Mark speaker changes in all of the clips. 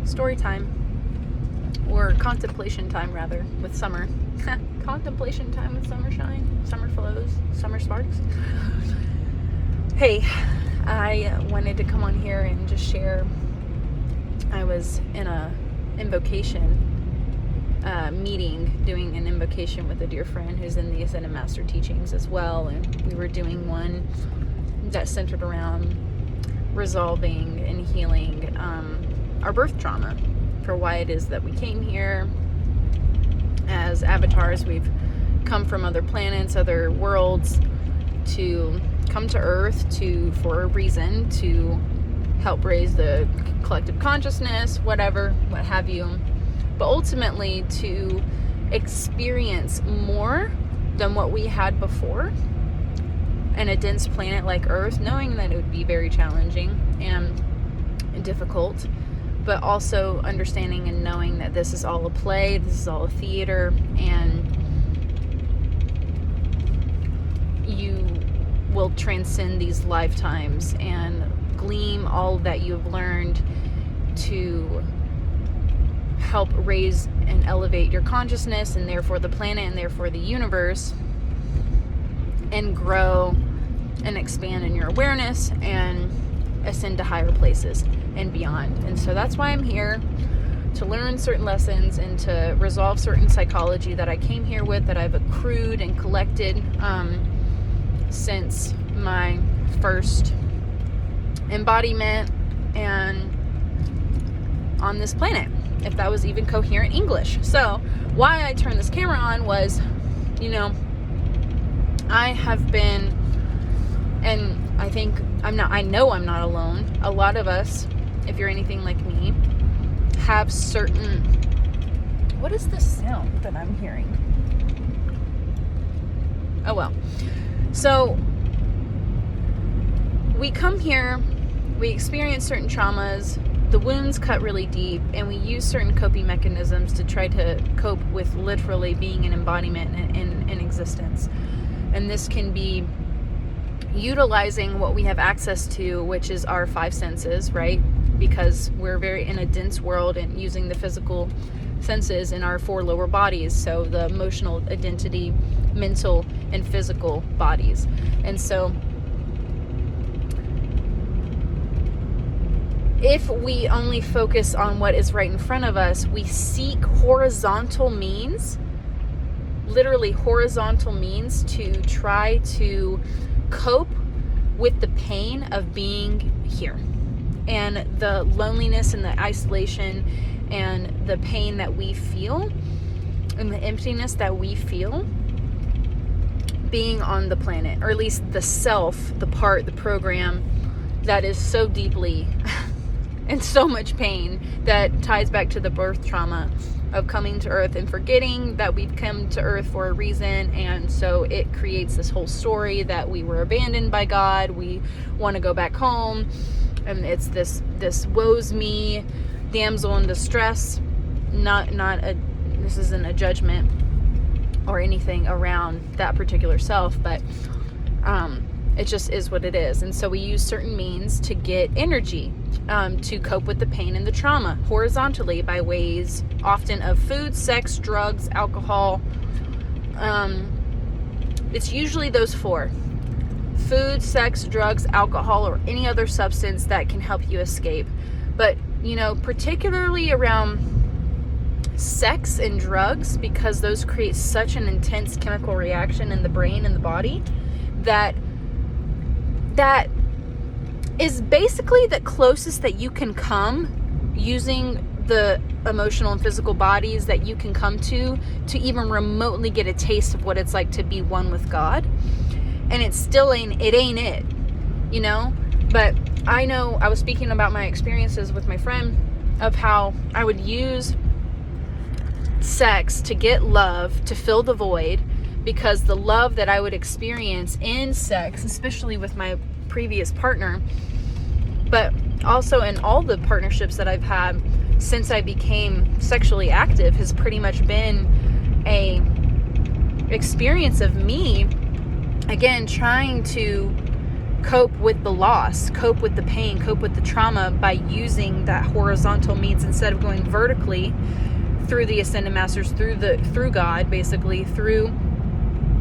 Speaker 1: story time, or contemplation time rather, with Summer. Contemplation time with Summershine, Summer flows, Summer sparks. Hey, I wanted to come on here and just share. I was in a invocation meeting, doing an invocation with a dear friend who's in the Ascended Master teachings as well, and we were doing one that centered around resolving and healing our birth trauma, for why it is that we came here as avatars. We've come from other planets, other worlds, to come to Earth for a reason, to help raise the collective consciousness, whatever, what have you, but ultimately to experience more than what we had before in a dense planet like Earth, knowing that it would be very challenging and difficult, but also understanding and knowing that this is all a play, this is all a theater, and you will transcend these lifetimes and glean all that you've learned to help raise and elevate your consciousness, and therefore the planet, and therefore the universe, and grow and expand in your awareness and ascend to higher places and beyond. And so that's why I'm here, to learn certain lessons and to resolve certain psychology that I came here with, that I've accrued and collected since my first embodiment and on this planet, if that was even coherent English. So why I turned this camera on was, I have been, and I know I'm not alone. A lot of us, if you're anything like me, have certain, what is this sound that I'm hearing? Oh well. So we come here, we experience certain traumas, the wounds cut really deep, and we use certain coping mechanisms to try to cope with literally being an embodiment in existence. And this can be utilizing what we have access to, which is our five senses, right? Because we're very in a dense world, and using the physical senses in our four lower bodies. So the emotional, identity, mental, and physical bodies. And so if we only focus on what is right in front of us, we seek horizontal means, literally horizontal means, to try to cope with the pain of being here, and the loneliness and the isolation and the pain that we feel and the emptiness that we feel being on the planet, or at least the self, the part, the program that is so deeply and so much pain, that ties back to the birth trauma of coming to Earth and forgetting that we've come to Earth for a reason. And so it creates this whole story that we were abandoned by God, we want to go back home, and it's this woe's me, damsel in distress. This isn't a judgment or anything around that particular self, but it just is what it is. And so we use certain means to get energy, to cope with the pain and the trauma horizontally, by ways often of food, sex, drugs, alcohol. It's usually those four: food, sex, drugs, alcohol, or any other substance that can help you escape. But particularly around sex and drugs, because those create such an intense chemical reaction in the brain and the body, that is basically the closest that you can come, using the emotional and physical bodies that you can come to even remotely get a taste of what it's like to be one with God. And it still ain't it, but I know I was speaking about my experiences with my friend, of how I would use sex to get love, to fill the void, because the love that I would experience in sex, especially with my previous partner, but also in all the partnerships that I've had since I became sexually active, has pretty much been a experience of me, again, trying to cope with the loss, cope with the pain, cope with the trauma by using that horizontal means instead of going vertically through the Ascended Masters, through God, basically, through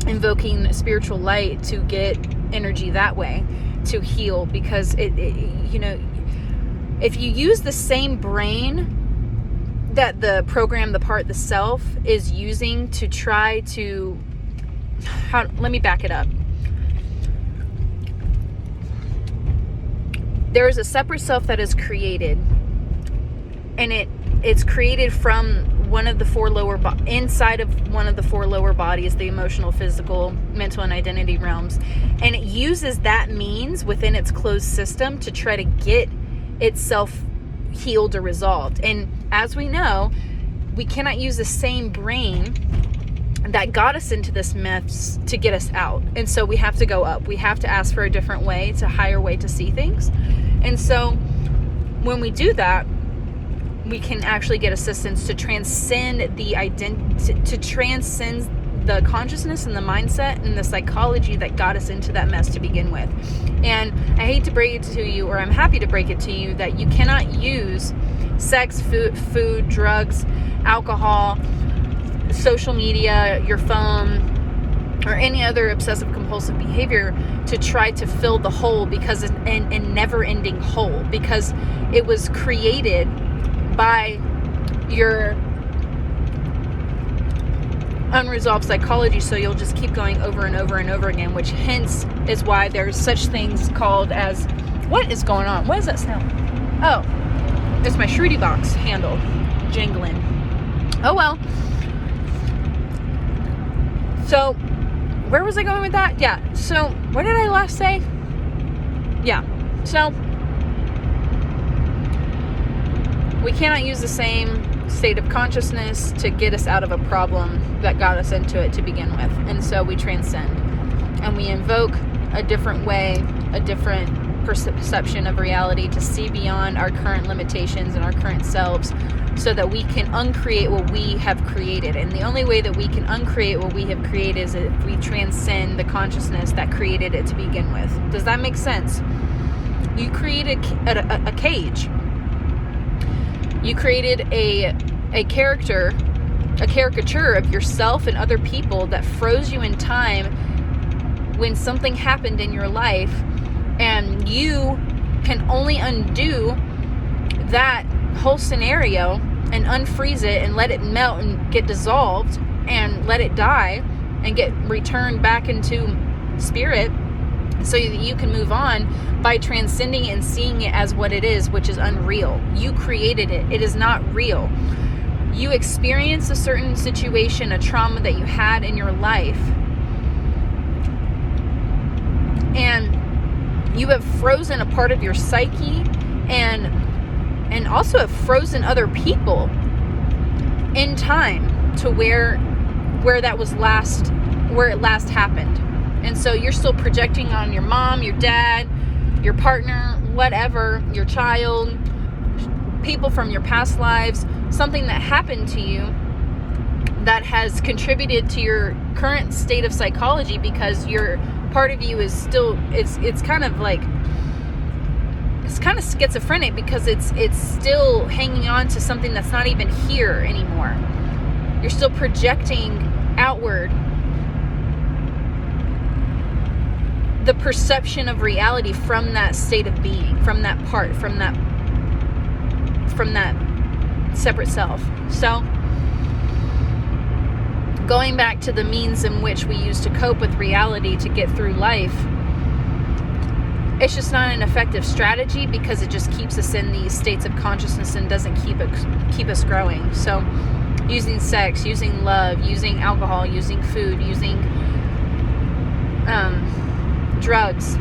Speaker 1: invoking spiritual light to get energy that way to heal. Because it you know, if you use the same brain that the program, the self is using to try to, let me back it up. There is a separate self that is created, and it's created from one of the four lower inside of one of the four lower bodies, the emotional, physical, mental, and identity realms, and it uses that means within its closed system to try to get itself healed or resolved. And as we know, we cannot use the same brain that got us into this mess to get us out. And so we have to go up. We have to ask for a different way, to higher way to see things. And so when we do that, we can actually get assistance to transcend the to transcend the consciousness and the mindset and the psychology that got us into that mess to begin with. And I hate to break it to you, or I'm happy to break it to you, that you cannot use sex, food, drugs, alcohol, social media, your phone, or any other obsessive compulsive behavior to try to fill the hole, because it's a never-ending hole, because it was created by your unresolved psychology. So you'll just keep going over and over and over again, which hence is why there's such things called as, what is going on? What is that sound? Oh, it's my Shruti box handle jingling. Oh well. So where was I going with that? Yeah. So what did I last say? Yeah. So we cannot use the same state of consciousness to get us out of a problem that got us into it to begin with. And so we transcend and we invoke a different way, a different perception of reality to see beyond our current limitations and our current selves, so that we can uncreate what we have created. And the only way that we can uncreate what we have created is if we transcend the consciousness that created it to begin with. Does that make sense? You created a cage. You created a caricature of yourself and other people that froze you in time when something happened in your life, and you can only undo that whole scenario and unfreeze it and let it melt and get dissolved and let it die and get returned back into spirit, so that you can move on by transcending it and seeing it as what it is, which is unreal. You created it. It is not real. You experienced a certain situation, a trauma that you had in your life, and you have frozen a part of your psyche, and also have frozen other people in time to where that was where it last happened. And so you're still projecting on your mom, your dad, your partner, whatever, your child, people from your past lives, something that happened to you that has contributed to your current state of psychology, because your part of you is still, it's kind of like, it's kind of schizophrenic, because it's still hanging on to something that's not even here anymore. You're still projecting outward the perception of reality from that state of being, from that part, from that separate self. So going back to the means in which we use to cope with reality to get through life, it's just not an effective strategy, because it just keeps us in these states of consciousness and doesn't keep us growing. So using sex, using love, using alcohol, using food, using drugs,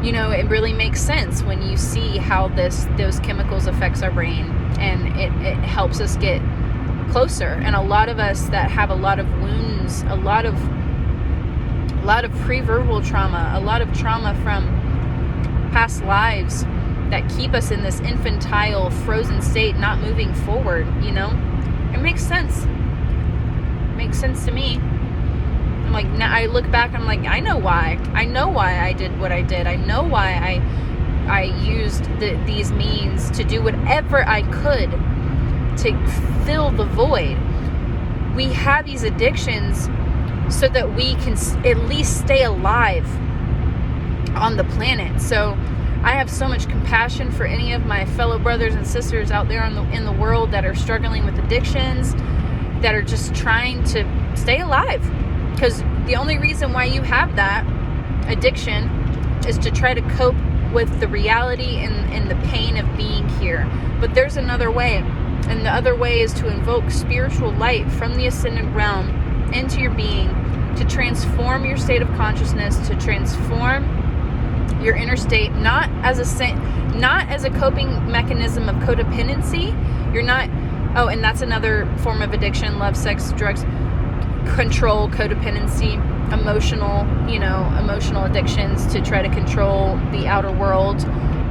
Speaker 1: you know, it really makes sense when you see how those chemicals affects our brain, and it helps us get closer. And a lot of us that have a lot of wounds, a lot of pre-verbal trauma, a lot of trauma from past lives that keep us in this infantile, frozen state, not moving forward, you know? It makes sense. makes sense to me. I'm like, now I look back, I'm like, I know why I did what I did. I know why I used these means to do whatever I could to fill the void. We have these addictions so that we can at least stay alive on the planet. So I have so much compassion for any of my fellow brothers and sisters out there in the world that are struggling with addictions, that are just trying to stay alive. Because the only reason why you have that addiction is to try to cope with the reality and the pain of being here. But there's another way. And the other way is to invoke spiritual light from the ascended realm into your being, to transform your state of consciousness, to transform your inner state, not as a coping mechanism of codependency. You're not, and that's another form of addiction: love, sex, drugs, control, codependency, emotional addictions to try to control the outer world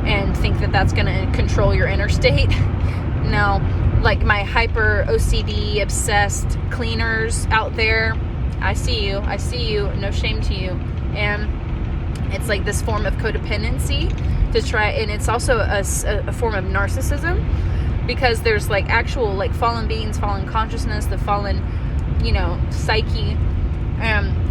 Speaker 1: and think that that's going to control your inner state. No, like my hyper OCD obsessed cleaners out there, I see you, no shame to you. And it's like this form of codependency to try, and it's also a form of narcissism, because there's like actual like fallen beings, fallen consciousness, the fallen, psyche.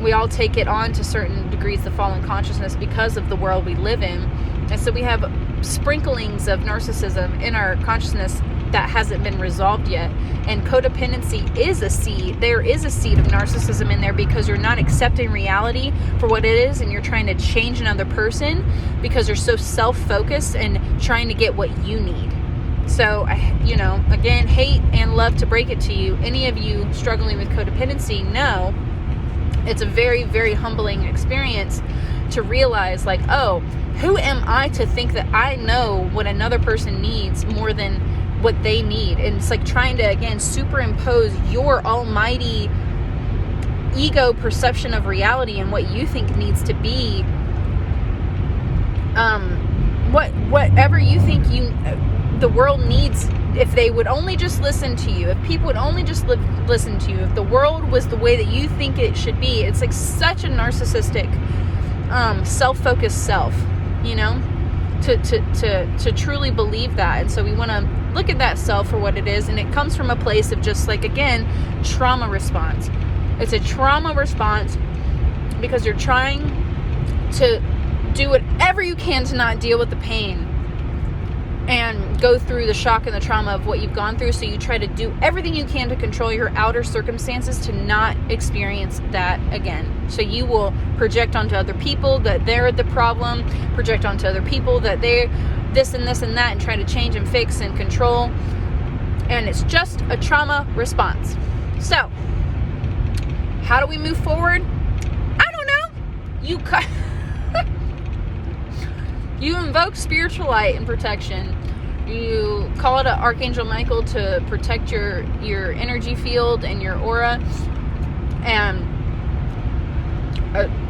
Speaker 1: We all take it on to certain degrees, the fallen consciousness, because of the world we live in. And so we have sprinklings of narcissism in our consciousness that hasn't been resolved yet. And codependency is a seed. There is a seed of narcissism in there, because you're not accepting reality for what it is, and you're trying to change another person because you're so self-focused and trying to get what you need. So, again, hate and love to break it to you. Any of you struggling with codependency, know it's a very, very humbling experience to realize, like, oh, who am I to think that I know what another person needs more than what they need? And it's like trying to, again, superimpose your almighty ego perception of reality and what you think needs to be, whatever you think the world needs. If they would only just listen to you, if people would only just listen to you, if the world was the way that you think it should be. It's like such a narcissistic, self-focused self, to truly believe that. And so we want to look at that self for what it is, and it comes from a place of just like, again, trauma response. It's a trauma response because you're trying to do whatever you can to not deal with the pain and go through the shock and the trauma of what you've gone through. So you try to do everything you can to control your outer circumstances to not experience that again. So you will project onto other people that they're the problem, project onto other people that they're this and this and that, and try to change and fix and control. And it's just a trauma response. So how do we move forward? I don't know. You invoke spiritual light and protection. You call it Archangel Michael to protect your energy field and your aura, and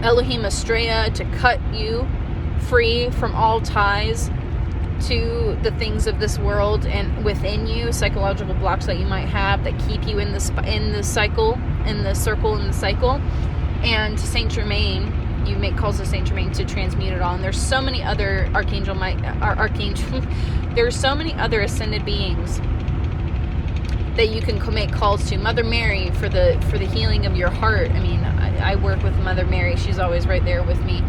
Speaker 1: Elohim Estrella to cut you free from all ties to the things of this world and within you, psychological blocks that you might have that keep you in the circle, in the cycle. And to Saint Germain, you make calls to Saint Germain to transmute it all. And there's so many other there's so many other ascended beings that you can make calls to. Mother Mary for the healing of your heart. I mean, I work with Mother Mary. She's always right there with me,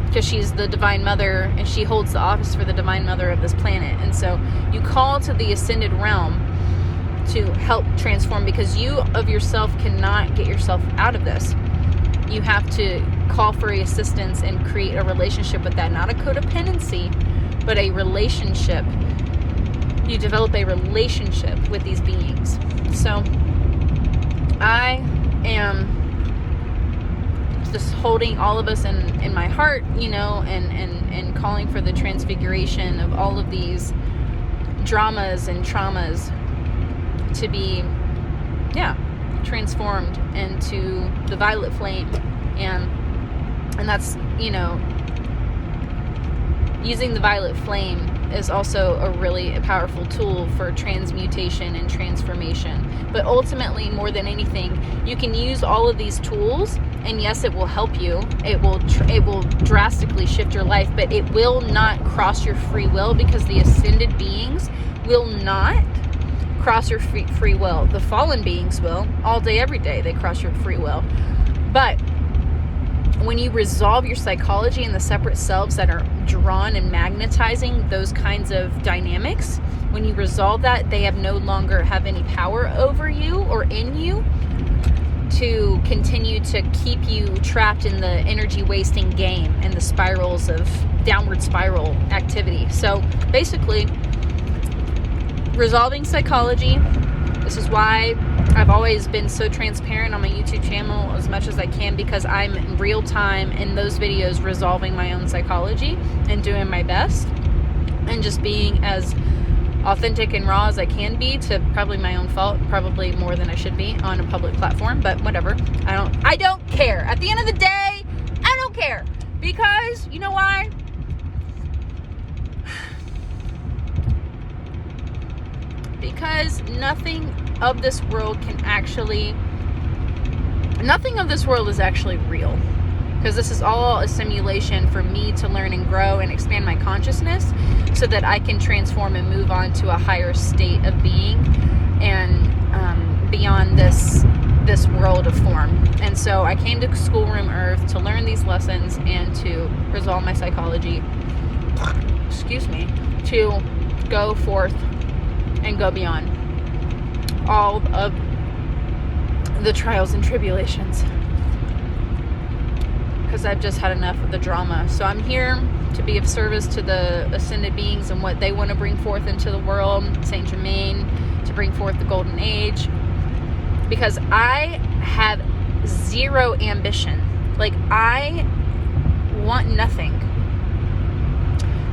Speaker 1: because she's the Divine Mother, and she holds the office for the Divine Mother of this planet. And so you call to the ascended realm to help transform, because you of yourself cannot get yourself out of this. You have to call for assistance and create a relationship with that. Not a codependency, but a relationship. You develop a relationship with these beings. So I am just holding all of us in my heart, and calling for the transfiguration of all of these dramas and traumas to be, transformed into the violet flame. And that's, using the violet flame is also a really powerful tool for transmutation and transformation. But ultimately, more than anything, you can use all of these tools, and yes, it will help you. It will drastically shift your life, but it will not cross your free will, because the ascended beings will not cross your free will. The fallen beings will, all day, every day, they cross your free will. But when you resolve your psychology and the separate selves that are drawn and magnetizing those kinds of dynamics, when you resolve that, they no longer have any power over you or in you to continue to keep you trapped in the energy wasting game and the spirals of downward spiral activity. So basically, resolving psychology. This is why I've always been so transparent on my YouTube channel as much as I can, because I'm in real time in those videos resolving my own psychology and doing my best and just being as authentic and raw as I can be, to probably my own fault, probably more than I should be on a public platform, but whatever. I don't care. At the end of the day, I don't care, because you know why? Because nothing of this world is actually real. Because this is all a simulation for me to learn and grow and expand my consciousness so that I can transform and move on to a higher state of being and beyond this world of form. And so I came to Schoolroom Earth to learn these lessons and to resolve my psychology, to go forth and go beyond all of the trials and tribulations, because I've just had enough of the drama. So I'm here to be of service to the ascended beings and what they want to bring forth into the world, Saint Germain, to bring forth the golden age, because I have zero ambition. Like, I want nothing.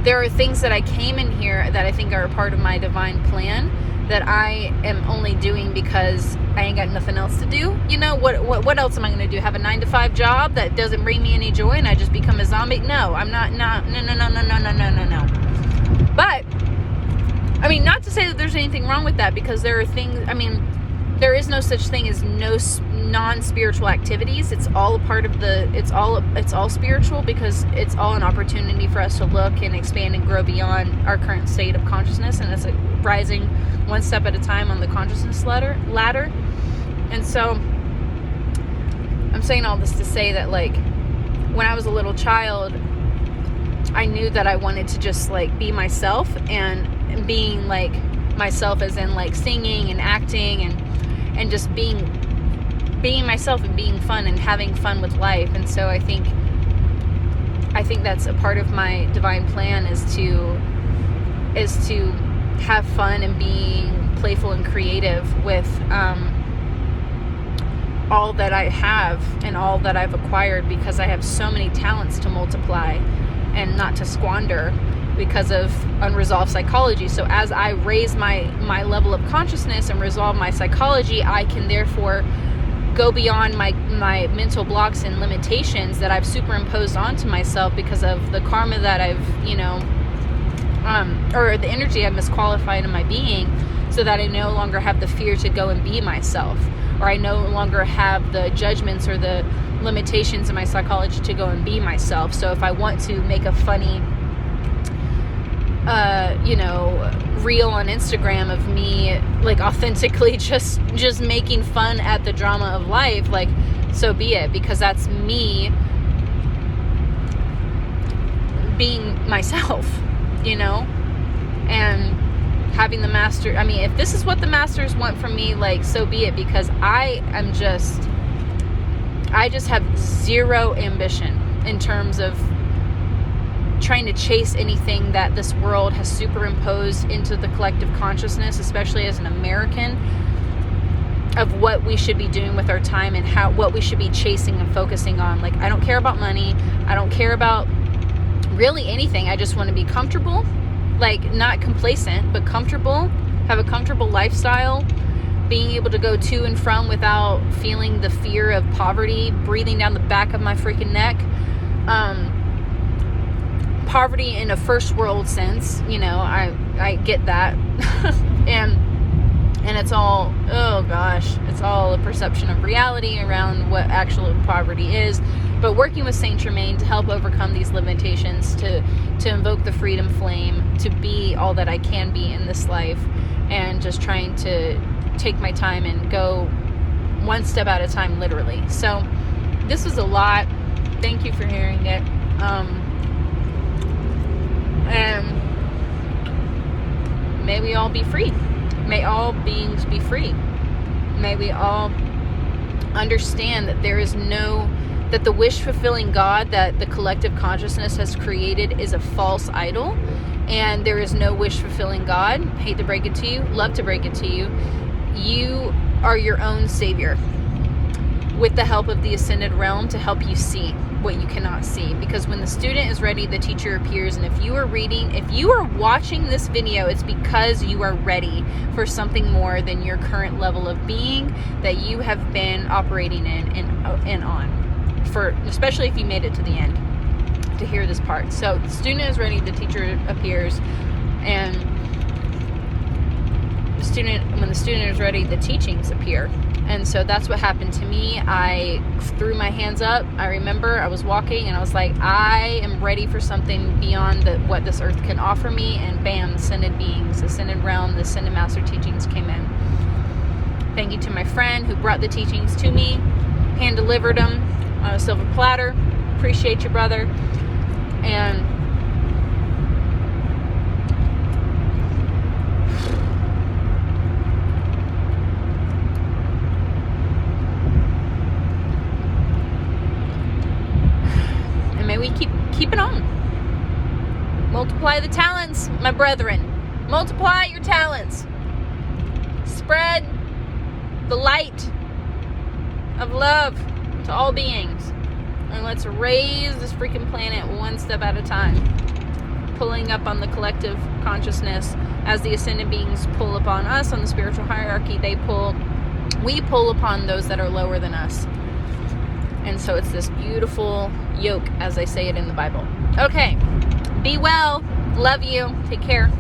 Speaker 1: There are things that I came in here that I think are a part of my divine plan that I am only doing because I ain't got nothing else to do. You know, what else am I going to do? Have a 9-to-5 job that doesn't bring me any joy and I just become a zombie? No, I'm not. No. But, I mean, not to say that there's anything wrong with that, because there are things, I mean, there is no such thing as no non-spiritual activities. It's all a part of it's all spiritual, because it's all an opportunity for us to look and expand and grow beyond our current state of consciousness, and it's like rising one step at a time on the consciousness ladder. And so I'm saying all this to say that, like, when I was a little child, I knew that I wanted to just, like, be myself, and being, like, myself as in, like, singing and acting and just being myself and being fun and having fun with life. And so I think that's a part of my divine plan, is to have fun and being playful and creative with all that I have and all that I've acquired, because I have so many talents to multiply and not to squander because of unresolved psychology. So as I raise my level of consciousness and resolve my psychology, I can therefore go beyond my mental blocks and limitations that I've superimposed onto myself because of the karma that I've, or the energy I've misqualified in my being, so that I no longer have the fear to go and be myself, or I no longer have the judgments or the limitations in my psychology to go and be myself. So if I want to make a funny reel on Instagram of me, like, authentically just making fun at the drama of life, like, so be it, because that's me being myself, and having the master. I mean, if this is what the masters want from me, like, so be it, because I just have zero ambition in terms of trying to chase anything that this world has superimposed into the collective consciousness, especially as an American, of what we should be doing with our time and what we should be chasing and focusing on. Like, I don't care about money. I don't care about really anything. I just want to be comfortable, like, not complacent, but comfortable, have a comfortable lifestyle, being able to go to and from without feeling the fear of poverty breathing down the back of my freaking neck. poverty in a first world sense, I get that. and it's all, oh gosh, it's all a perception of reality around what actual poverty is. But working with Saint Germain to help overcome these limitations, to invoke the freedom flame, to be all that I can be in this life, and just trying to take my time and go one step at a time, literally. So this was a lot. Thank you for hearing it. And may we all be free. May all beings be free. May we all understand that that the wish-fulfilling God that the collective consciousness has created is a false idol, and there is no wish-fulfilling God. Hate to break it to you, love to break it to you. You are your own savior, with the help of the ascended realm to help you see what you cannot see. Because when the student is ready, the teacher appears. And if you are watching this video, it's because you are ready for something more than your current level of being that you have been operating in and on. Especially if you made it to the end to hear this part. So the student is ready, the teacher appears, and when the student is ready, the teachings appear. And so that's what happened to me. I threw my hands up. I remember I was walking and I was like, I am ready for something beyond what this earth can offer me. And bam, ascended beings, ascended realm, the ascended master teachings came in. Thank you to my friend who brought the teachings to me, hand delivered them on a silver platter. Appreciate you, brother. And may we keep it on. Multiply the talents, my brethren. Multiply your talents. Spread the light of love to all beings. And let's raise this freaking planet one step at a time. Pulling up on the collective consciousness as the ascended beings pull upon us on the spiritual hierarchy. We pull upon those that are lower than us. And so it's this beautiful yoke, as I say it in the Bible. Okay. Be well. Love you. Take care.